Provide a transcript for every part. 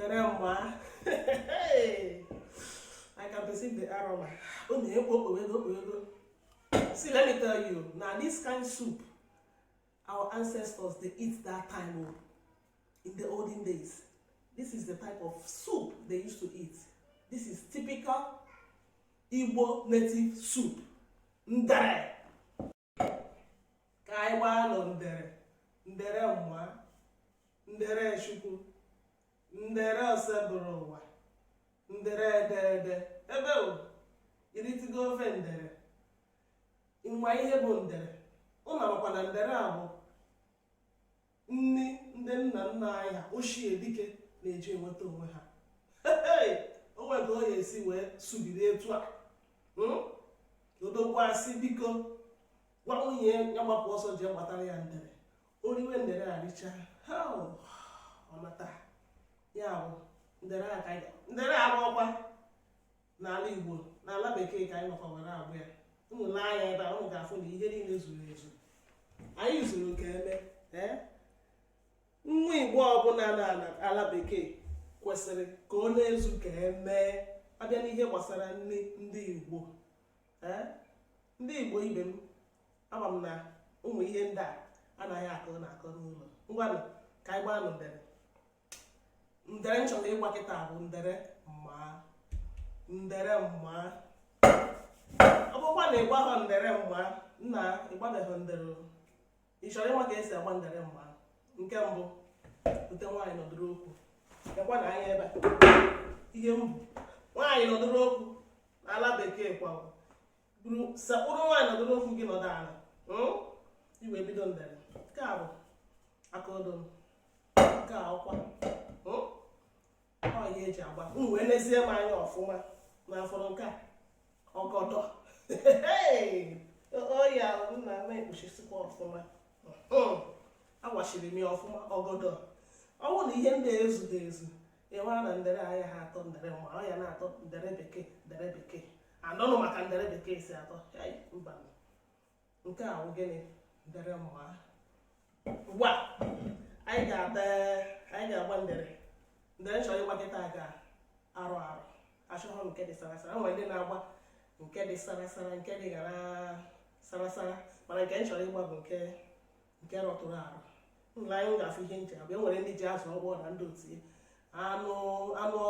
Derema. I can perceive the aroma. See, let me tell you, now this kind of soup, our ancestors, they eat that time in the olden days. This is the type of soup they used to eat. This is typical Igbo native soup. Ndere. Kaiwa no ndere. Ndere mwa. Ndere shuku. Ndere oseborowa. Ndere dede. Ebe o. Iritigo ofe ndere. Inwa ihe bụ ndere. Ụna makwa na ndere a bụ nni ndị nna nna anyị ha ochie dike na-eji enweta onwe ha. O nwere ka o ya esi wee subiri etu a. Odogwu asị biko gwa nwunye ya gbapụ ọsọ jee gbatara ya ndere. Oriwe ndere aricha. Ọ nata. Ya bụ ndere a ka anyị. Ndere a bụ ọkwa n'ala Igbo, n'ala Bekee ka anyị nọkwa were agbụ ya. Ụmụ n'anya ebe a ụmụ ga-afụ na ihe niile zuru ezu. Anyị zuru ka eme. Nwa Igbo ọbụla n'ala Bekee kwesịrị ka ọ na-ezu ka eme abịa n'ihe gbasara ndị Igbo. Ndị Igbo ibe m, ama m na ụmụ ihe ndị a anaghị akọ na-akọ n'ụlọ. Ngwanụ ka anyị gbaa ndere. Ndere m chọrọ ịgba kịta bụ ndere mma. Ndere mma. Ọ bụkwa na ịgba ha ndere mma, nna ịgbabeghị ndere. Ị chọrọ ịma ka esi agba ndere mma? Nke mbụ, bute nwaanyị nọdụrụ okwu. Ekwa na anya ebe ihe mbụ nwaanyị nọdụrụ okwu n'ala Bekee kwa bụrụ sekpụrụ nwaanyị nọdụrụ okwu gị nọdụ ala. Iwe bido ndere. Nke a bụ aka odo m. Nke a ọkwa. Ọ ihe eji agba. Wee nezie m anya ọfụma n'afọrọ nke a. Ọgọdọ. Oya nna m ekpuchisikwa ọfụma. Agwachiri m ya ọfụma ọgọdọ. Ọ bụrụ na ihe ndị ezughị ezu, ịma na ndere anya ha atọ ndere mma, ọ ya na-atọ ndere bekee. Anọnụ maka ndere bekee si atọ. Mba. Nke a bụ gịnị? Ndere mma. Ugbu a, anyị ga-agba ndere. Ndere chọrọ ịgba kịta ga-arụ arụ. Achọghị nke dị sarasara. Nwere ndị na-agba nke dị sarasara, nke dị gara sarasara, mana nke m chọrọ ịgba bụ nke rọtụrụ arụ. Ụlọ anyị ga-afụ ihe nche abịa. Nwere ndị ji azụ ọgbọ na ndị otie, anụ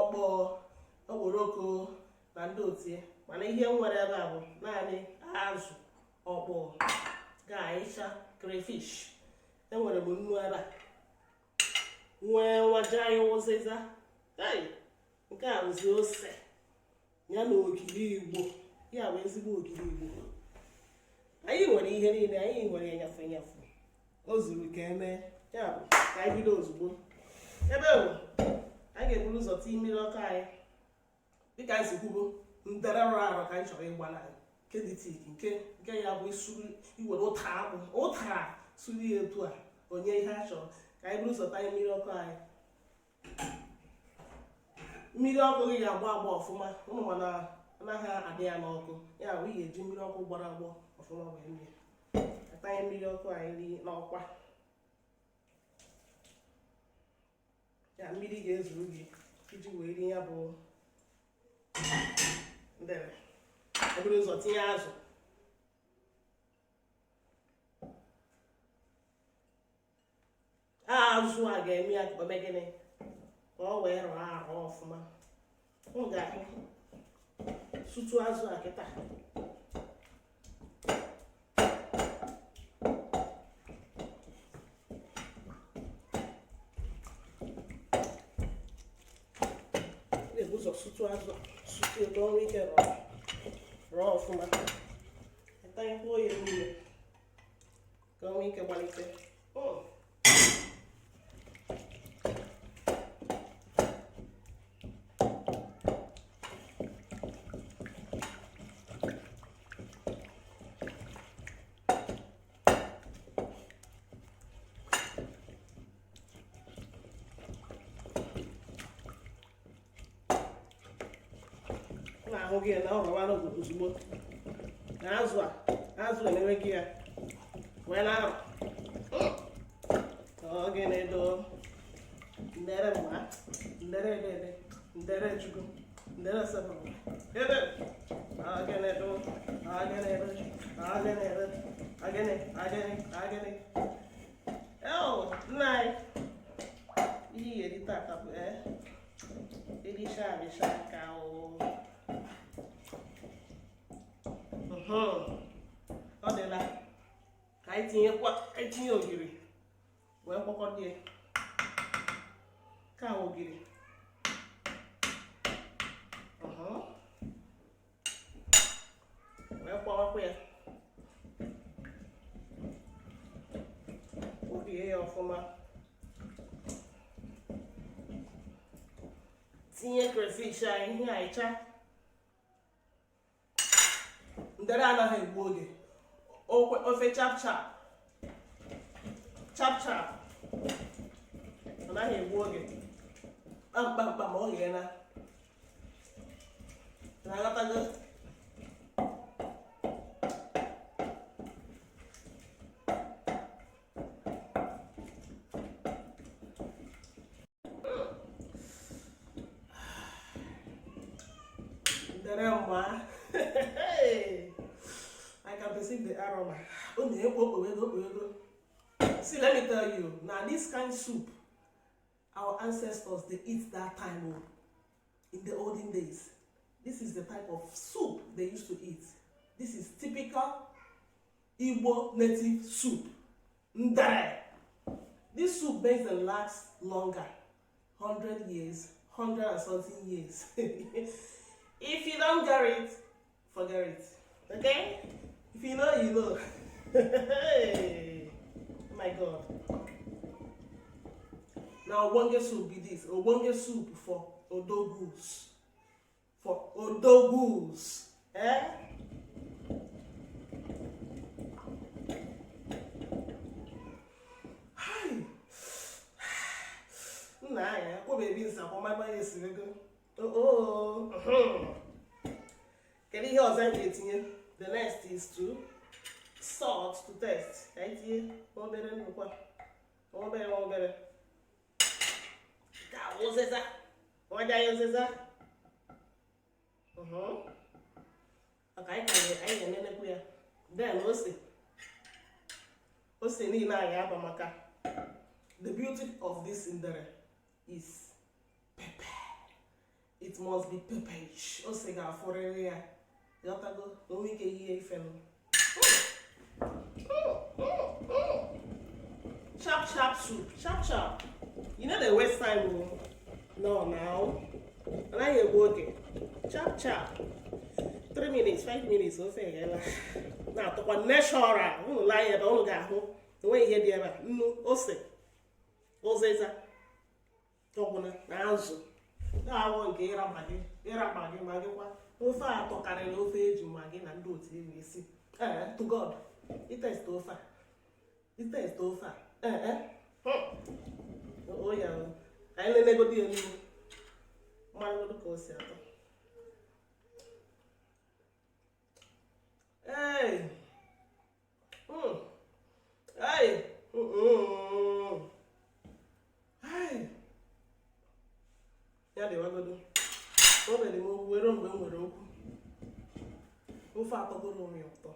ọkpọọ, okporoko na ndị otie, mana ihe nwere ebe a bụ naanị azụ ọkpọọ ga-ahịcha crayfish. Enwere m nnu ebe a, nwee nwaja ya ụzịza. Nke a bụzi ose ya na ogiri Igbo. Ya bụ ezigbo ogiri Igbo. Anyị nwere ihe niile, anyị nwere enyafe. O zuru ka eme. Ya bụ ka anyị bido ozugbo. Ebe bụ anyị ga-eburu ụzọ tii mmiri ọkụ anyị. Dịka anyị si kwubo, ndere rụrụ arụ ka anyị chọrọ ịgba anyị. Nke dị tik, nke ya bụ iwere ụtara akpụ, ụtara suru ya etu a, onye ihe a chọrọ. Ka anyị buru ụzọ taa mmiri ọkụ anyị. Mmiri ọkụ gị ga-agba ọfụma. Ụmụ mana anaghị adị ya n'ọkụ. Ya bụ ị ga-eji mmiri ọkụ gbara agbọ ọfụma wee mee. Atanye mmiri ọkụ anyị n'ọkwa. Ya mmiri ga-ezuru gị iji wee rie ya bụ ndere. Eburu ụzọ tinye azụ. Azụ a ga-eme ya ka gịnị? Ka ọ wee rọọ arụ ọfụma. M ga-ahụ sutu azụ a kịta. Ụzọ sutu azụ sutu ebe ọrụ ike rọọ ọfụma. Atanyekwa oyi mmiri ka ọrụ ike gbalite. Na-ahụ gị na ọ rọwa n'obodo ozugbo. Na azụ emewe gị ya wee na-arụ. Ọ gị na-edo ndere mma. ndere jugo, ndere sabo. Ede. Agene do. Agene. Oh, nai. Iyi edita ka edisha ka o. Ọ dịla ka anyị tinye ogiri wee kwakọdie ka ogiri wee kwakọ ya orie ya ọfụma tinye crayfish anyị ihe aicha ndere anaghị egbu oge ofe chap chap anaghị egbu oge kpamkpamkpa ma ọ ghee na-aghọtago ndere mma I can perceive the aroma. See, let me tell you, now this kind of soup, our ancestors, they eat that time in the olden days. This is the type of soup they used to eat. This is typical Igbo native soup. NDERE. This soup makes them last longer, 100 years, 100 and something years. If you don't get it, forget it. Okay? If you know, you know. Hey, my God. Now, Obonge soup be this. Obonge soup for odogus. For odogus. Eh? Hi. Nah, yeah. Go baby, it's a woman. Can you hear us eating? The next is to salt to taste. Right here. One better. That was it. What do you say? Okay, I can then the beauty of this NDERE is pepper. It must be pepperish. Osega for area. Yotago, no we can hear fellow. Sharp soup. Sharp. You know the West Side room? No, now. And I hear working. Sharp. 3 minutes, 5 minutes, okay. Now, to one natural, who lie at all gaho. The way you hear the no, Ose. Ozeza. Togona, Nazo. I won't get a maggie. Ofe a tọkarịrị ofe eji magị na ndị otu iri esi. To God. Itest ofe a. Oh ya. Anyị lelegodi ya n'ihu. Mmanụ ka o si atọ. Hey. Ya dị wagodo. O mere m okwu were mgbe m nwere okwu. Ofe atọgoro m ya ụtọ.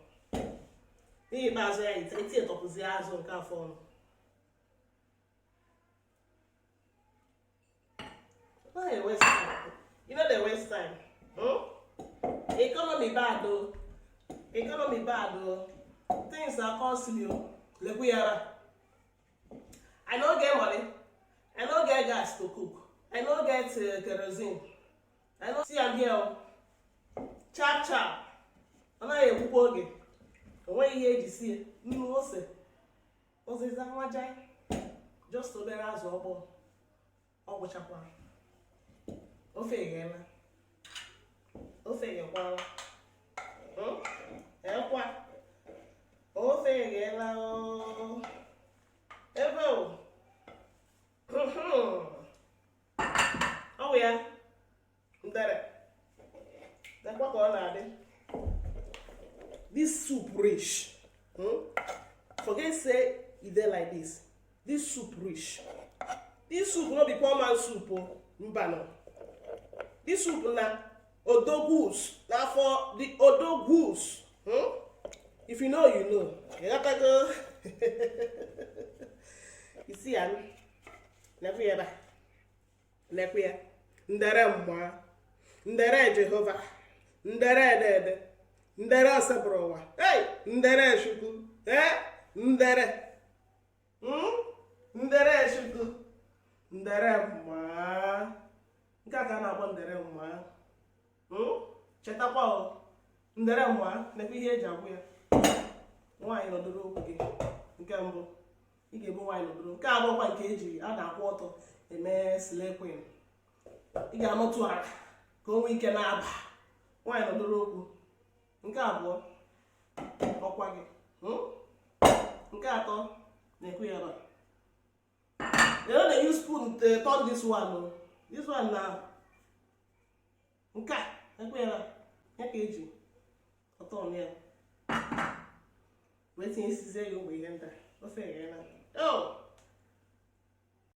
N'ikpeazụ ya eti etọpụzi azụ nke afọ ọnụ. Why waste time? You know they waste time. Economy bad though. Things are costly. I don't get money. I don't get gas to cook. I don't get kerosene. I don't see I'm here. Chap. I'm not a boogie. When you hear this here, you know what's that? Just to bear as well. Oh, which one? Ofe yela. Ekwa. Ofe yela. Evo. Oh yeah. NDERE. That's what all are. This soup rich. Forget say it there like this. This soup rich. This soup not be poor man soup. mbano. This soup na odogus. Now for the odogus. If you know, you know. You gotta go. You see, I'm never ever. Never. Ndere mwa. Ndere Jehovah. Ndere dede. Ndere sabrowa. Hey! Ndere shuku. Ndere. Ndere shuku. Ndere mwa. Nke aka na-agba ndere mwa. Chetakwa o. Ndere mwa na-ekwe ihe eji agwụ ya. Nwaanyị nọdụrụ okwu gị. Nke mbụ. Ị ga-ebu nwaanyị nọdụrụ. Nke abụọkwa nke eji a na-akwụ ọtọ eme sleeping. Ị ga-anọtụ ala ka o nwee ike na-aba. Nwaanyị nọdụrụ okwu. Nke abụọ ọkwa gị. Nke atọ na-ekwe ya ba. They know they use spoon to turn this one. This one now. Nke a ekwe ya ba. Ya ka eji ọtọ ya. Waiting to see you over here. What's that? Oh!